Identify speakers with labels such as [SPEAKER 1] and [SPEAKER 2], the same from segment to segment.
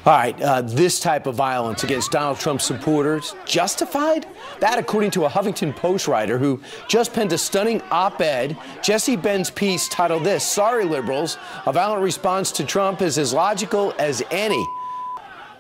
[SPEAKER 1] All right, this type of violence against Donald Trump supporters, justified? That, according to a Huffington Post writer who just penned a stunning op-ed. Jesse Ben's piece titled this, "Sorry Liberals, a violent response to Trump is as logical as any."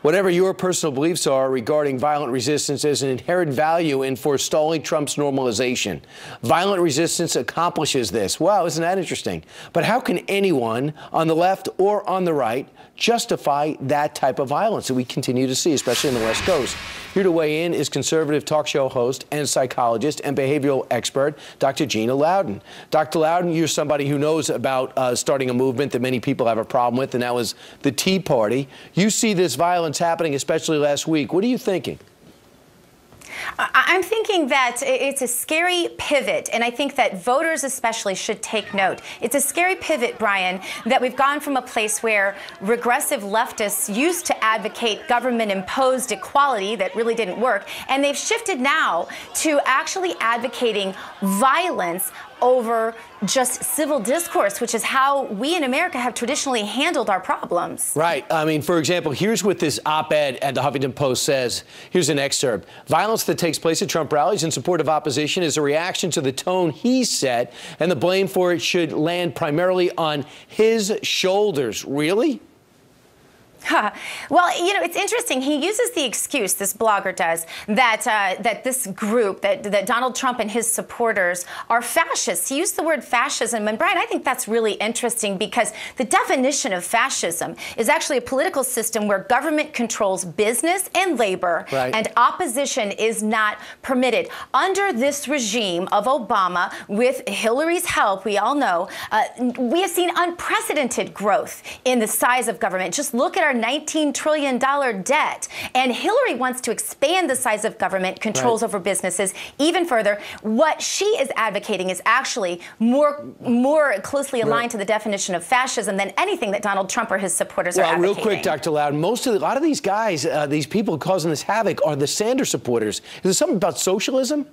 [SPEAKER 1] Whatever your personal beliefs are regarding violent resistance, there's an inherent value in forestalling Trump's normalization. Violent resistance accomplishes this. Wow, isn't that interesting? But how can anyone on the left or on the right justify that type of violence that we continue to see, especially in the West Coast? Here to weigh in is conservative talk show host and psychologist and behavioral expert, Dr. Gina Loudon. Dr. Loudon, you're somebody who knows about starting a movement that many people have a problem with, and that was the Tea Party. You see this violence happening, especially last week. What are you thinking?
[SPEAKER 2] I'm thinking that it's a scary pivot, and I think that voters especially should take note. It's a scary pivot, Brian, that we've gone from a place where regressive leftists used to advocate government-imposed equality that really didn't work, and they've shifted now to actually advocating violence over just civil discourse, which is how we in America have traditionally handled our problems.
[SPEAKER 1] Right. I mean, for example, here's what this op-ed at the Huffington Post says. Here's an excerpt. Violence that takes place at Trump rallies in support of opposition is a reaction to the tone he set, and the blame for it should land primarily on his shoulders. Really?
[SPEAKER 2] Well, you know, it's interesting. He uses the excuse, this blogger does, that this group, that Donald Trump and his supporters are fascists. He used the word fascism. And, Brian, I think that's really interesting because the definition of fascism is actually a political system where government controls business and labor,
[SPEAKER 1] right,
[SPEAKER 2] and opposition is not permitted. Under this regime of Obama, with Hillary's help, we all know, we have seen unprecedented growth in the size of government. Just look at our $19 trillion debt. And Hillary wants to expand the size of government, controls over businesses even further. What she is advocating is actually more closely aligned to the definition of fascism than anything that Donald Trump or his supporters are advocating.
[SPEAKER 1] Real quick, Dr. Loudon, a lot of these guys, these people causing this havoc are the Sanders supporters. Is there something about socialism?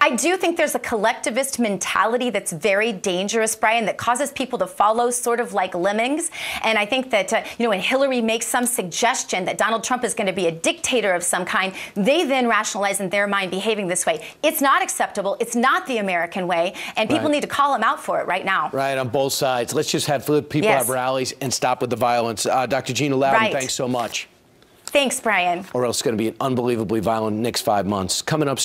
[SPEAKER 2] I do think there's a collectivist mentality that's very dangerous, Brian, that causes people to follow sort of like lemmings. And I think that, you know, when Hillary makes some suggestion that Donald Trump is going to be a dictator of some kind, they then rationalize in their mind behaving this way. It's not acceptable. It's not the American way. And people need to call him out for it right now. Right,
[SPEAKER 1] on both sides. Let's just have people have rallies and stop with the violence. Dr. Gina Loudon, thanks so much.
[SPEAKER 2] Thanks, Brian.
[SPEAKER 1] Or else it's going to be an unbelievably violent next 5 months. Coming up straight.